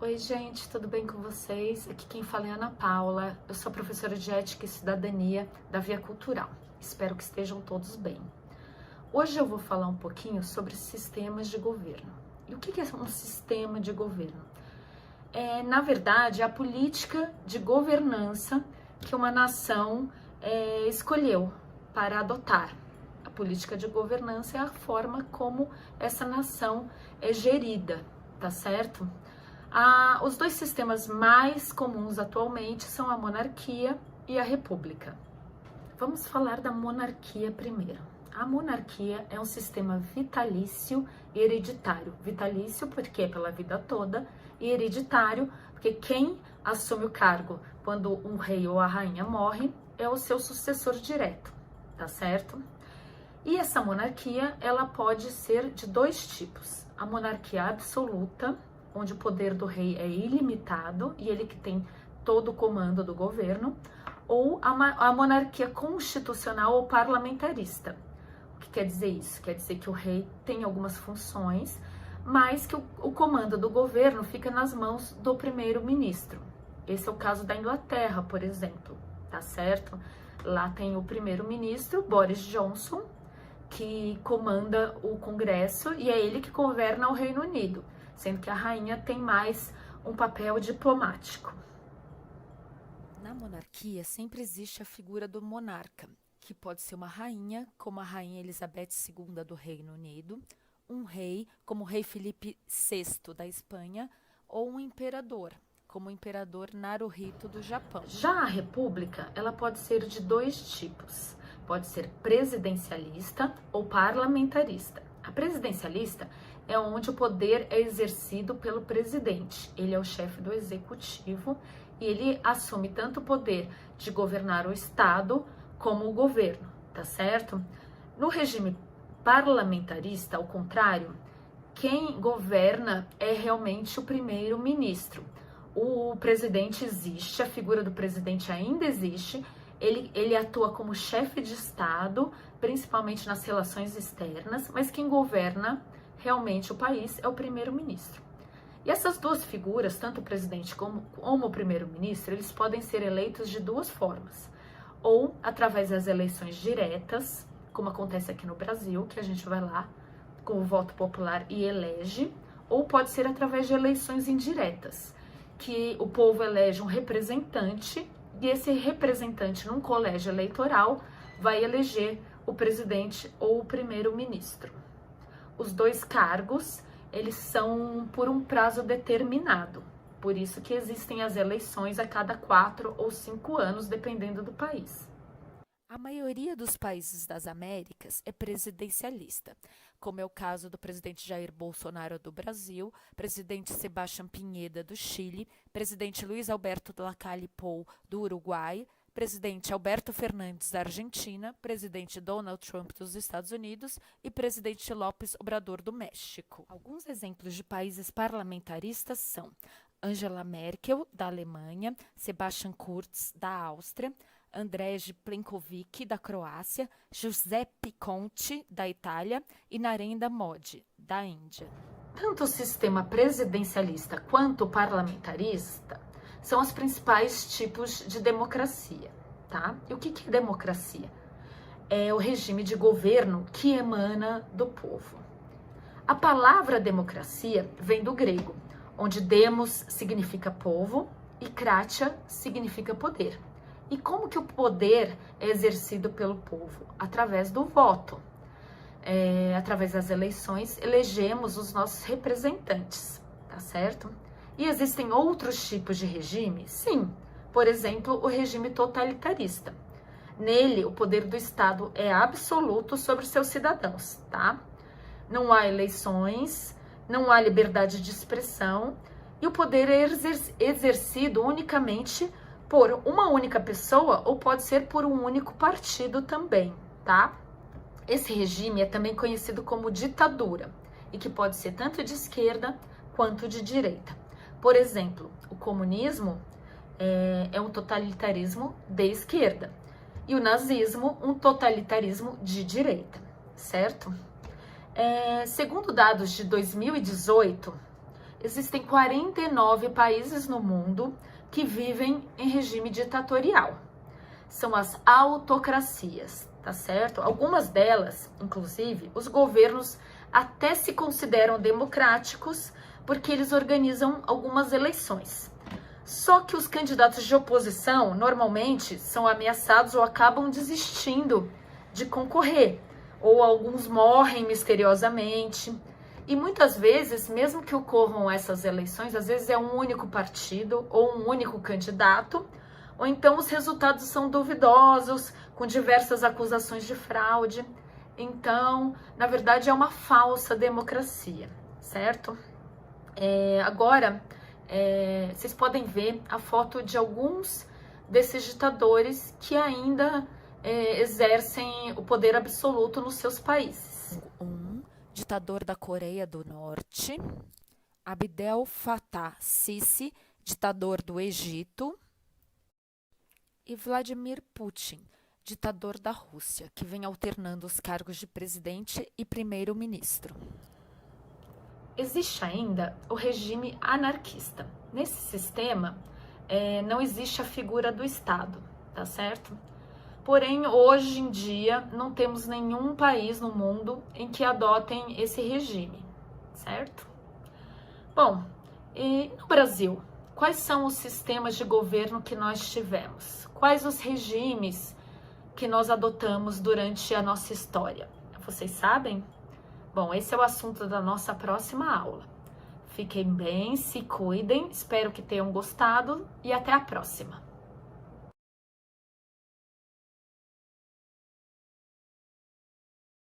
Oi, gente, tudo bem com vocês? Aqui quem fala é Ana Paula, eu sou professora de Ética e Cidadania da Via Cultural. Espero que estejam todos bem. Hoje eu vou falar um pouquinho sobre sistemas de governo. E o que é um sistema de governo? Na verdade, a política de governança que uma nação escolheu para adotar. A política de governança é a forma como essa nação é gerida, tá certo? Os dois sistemas mais comuns atualmente são a monarquia e a república. Vamos falar da monarquia primeiro. A monarquia é um sistema vitalício e hereditário. Vitalício porque é pela vida toda e hereditário porque quem assume o cargo quando um rei ou a rainha morre é o seu sucessor direto, tá certo? E essa monarquia, ela pode ser de dois tipos. A monarquia absoluta, onde o poder do rei é ilimitado e ele que tem todo o comando do governo, ou a monarquia constitucional ou parlamentarista. O que quer dizer isso? Quer dizer que o rei tem algumas funções, mas que o comando do governo fica nas mãos do primeiro-ministro. Esse é o caso da Inglaterra, por exemplo, tá certo? Lá tem o primeiro-ministro, Boris Johnson, que comanda o Congresso e é ele que governa o Reino Unido, sendo que a rainha tem mais um papel diplomático. Na monarquia sempre existe a figura do monarca, que pode ser uma rainha, como a rainha Elizabeth II do Reino Unido, um rei, como o rei Felipe VI da Espanha, ou um imperador, como o imperador Naruhito do Japão. Já a república, ela pode ser de dois tipos. Pode ser presidencialista ou parlamentarista. A presidencialista é onde o poder é exercido pelo presidente. Ele é o chefe do executivo e ele assume tanto o poder de governar o Estado como o governo, tá certo? No regime parlamentarista, ao contrário, quem governa é realmente o primeiro-ministro. O presidente existe, a figura do presidente ainda existe, ele atua como chefe de Estado, principalmente nas relações externas, mas quem governa realmente o país é o primeiro-ministro. E essas duas figuras, tanto o presidente como o primeiro-ministro, eles podem ser eleitos de duas formas. Ou através das eleições diretas, como acontece aqui no Brasil, que a gente vai lá com o voto popular e elege, ou pode ser através de eleições indiretas, que o povo elege um representante e esse representante num colégio eleitoral vai eleger o presidente ou o primeiro-ministro. Os dois cargos, eles são por um prazo determinado. Por isso que existem as eleições a cada 4 ou 5 anos, dependendo do país. A maioria dos países das Américas é presidencialista, como é o caso do presidente Jair Bolsonaro do Brasil, presidente Sebastián Piñera do Chile, presidente Luiz Alberto Lacalle Pou do Uruguai, presidente Alberto Fernandes da Argentina, presidente Donald Trump dos Estados Unidos e presidente López Obrador do México. Alguns exemplos de países parlamentaristas são Angela Merkel, da Alemanha, Sebastian Kurz, da Áustria, Andrej Plenković, da Croácia, Giuseppe Conte, da Itália e Narendra Modi, da Índia. Tanto o sistema presidencialista quanto o parlamentarista são os principais tipos de democracia, tá? E o que é democracia? É o regime de governo que emana do povo. A palavra democracia vem do grego, onde demos significa povo e kratia significa poder. E como que o poder é exercido pelo povo? Através do voto. Através das eleições, elegemos os nossos representantes, tá certo? E existem outros tipos de regime? Sim. Por exemplo, o regime totalitarista. Nele, o poder do Estado é absoluto sobre seus cidadãos, tá? Não há eleições, não há liberdade de expressão e o poder é exercido unicamente por uma única pessoa ou pode ser por um único partido também, tá? Esse regime é também conhecido como ditadura e que pode ser tanto de esquerda quanto de direita. Por exemplo, o comunismo é um totalitarismo de esquerda e o nazismo um totalitarismo de direita, certo? Segundo dados de 2018, existem 49 países no mundo que vivem em regime ditatorial. São as autocracias, tá certo? Algumas delas, inclusive, os governos até se consideram democráticos porque eles organizam algumas eleições. Só que os candidatos de oposição normalmente são ameaçados ou acabam desistindo de concorrer, ou alguns morrem misteriosamente. E muitas vezes, mesmo que ocorram essas eleições, às vezes é um único partido ou um único candidato, ou então os resultados são duvidosos, com diversas acusações de fraude. Então, na verdade, é uma falsa democracia, certo? Agora, vocês podem ver a foto de alguns desses ditadores que ainda exercem o poder absoluto nos seus países. Ditador da Coreia do Norte, Abdel Fattah Sisi, ditador do Egito, e Vladimir Putin, ditador da Rússia, que vem alternando os cargos de presidente e primeiro-ministro. Existe ainda o regime anarquista. Nesse sistema, não existe a figura do Estado, tá certo? Porém, hoje em dia, não temos nenhum país no mundo em que adotem esse regime, certo? Bom, e no Brasil, quais são os sistemas de governo que nós tivemos? Quais os regimes que nós adotamos durante a nossa história? Vocês sabem? Bom, esse é o assunto da nossa próxima aula. Fiquem bem, se cuidem, espero que tenham gostado e até a próxima!